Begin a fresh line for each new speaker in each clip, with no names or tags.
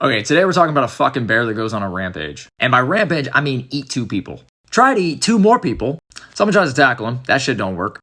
Okay, today we're talking about a fucking bear that goes on a rampage. And by rampage, I mean eat 2 people. Try to eat 2 more people. Someone tries to tackle him. That shit don't work.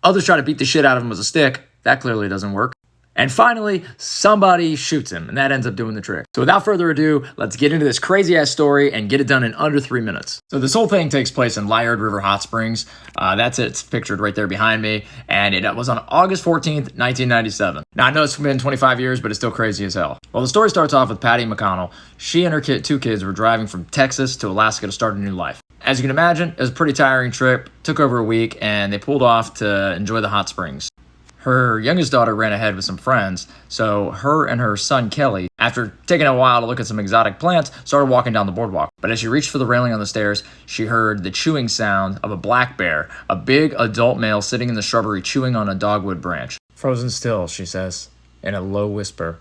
Others try to beat the shit out of him with a stick. That clearly doesn't work. And finally, somebody shoots him, and that ends up doing the trick. So without further ado, let's get into this crazy-ass story and get it done in under 3 minutes. So this whole thing takes place in Liard River Hot Springs. That's it. It's pictured right there behind me. And it was on August 14th, 1997. Now, I know it's been 25 years, but it's still crazy as hell. Well, the story starts off with Patty McConnell. She and her 2 kids were driving from Texas to Alaska to start a new life. As you can imagine, it was a pretty tiring trip. Took over a week, and they pulled off to enjoy the hot springs. Her youngest daughter ran ahead with some friends, so her and her son Kelly, after taking a while to look at some exotic plants, started walking down the boardwalk. But as she reached for the railing on the stairs, she heard the chewing sound of a black bear, a big adult male sitting in the shrubbery chewing on a dogwood branch. Frozen still, she says, in a low whisper,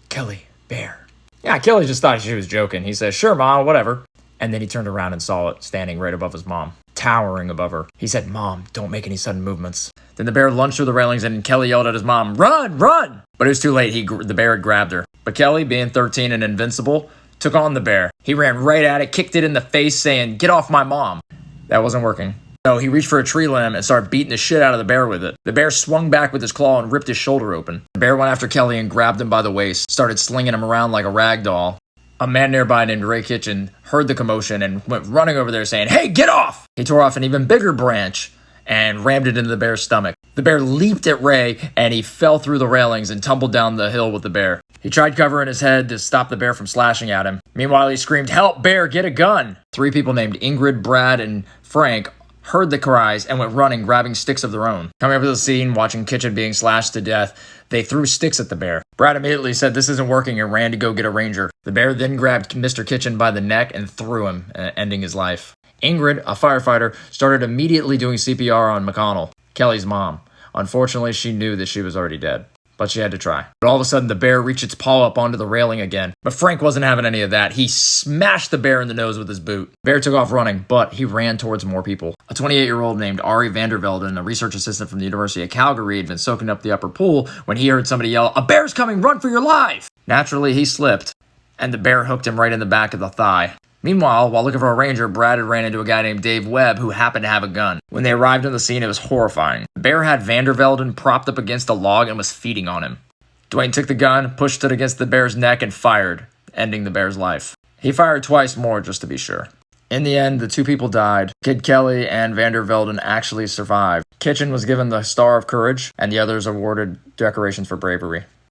"Kelly, bear." Yeah, Kelly just thought she was joking. He says, "Sure, Mom, whatever." And then he turned around and saw it standing right above his mom, towering above her. He said, "Mom, don't make any sudden movements." Then the bear lunged through the railings and Kelly yelled at his mom, "Run, run!" But it was too late. The bear had grabbed her. But Kelly, being 13 and invincible, took on the bear. He ran right at it, kicked it in the face, saying, "Get off my mom." That wasn't working. So he reached for a tree limb and started beating the shit out of the bear with it. The bear swung back with his claw and ripped his shoulder open. The bear went after Kelly and grabbed him by the waist, started slinging him around like a rag doll. A man nearby named Ray Kitchen heard the commotion and went running over there saying, "Hey, get off!" He tore off an even bigger branch and rammed it into the bear's stomach. The bear leaped at Ray and he fell through the railings and tumbled down the hill with the bear. He tried covering his head to stop the bear from slashing at him. Meanwhile, he screamed, "Help, bear, get a gun!" 3 people named Ingrid, Brad, and Frank heard the cries and went running, grabbing sticks of their own. Coming up to the scene, watching Kitchen being slashed to death, they threw sticks at the bear. Brad immediately said this isn't working and ran to go get a ranger. The bear then grabbed Mr. Kitchen by the neck and threw him, ending his life. Ingrid, a firefighter, started immediately doing CPR on McConnell, Kelly's mom. Unfortunately, she knew that she was already dead, but she had to try. But all of a sudden, the bear reached its paw up onto the railing again. But Frank wasn't having any of that. He smashed the bear in the nose with his boot. The bear took off running, but he ran towards more people. A 28-year-old named Ari Vandervelden, a research assistant from the University of Calgary, had been soaking up the upper pool when he heard somebody yell, "A bear's coming, run for your life!" Naturally, he slipped, and the bear hooked him right in the back of the thigh. Meanwhile, while looking for a ranger, Brad had ran into a guy named Dave Webb who happened to have a gun. When they arrived on the scene, it was horrifying. The bear had Vandervelden propped up against a log and was feeding on him. Dwayne took the gun, pushed it against the bear's neck, and fired, ending the bear's life. He fired twice more just to be sure. In the end, the 2 people died. Kid Kelly and Vandervelden actually survived. Kitchen was given the Star of Courage, and the others awarded decorations for bravery.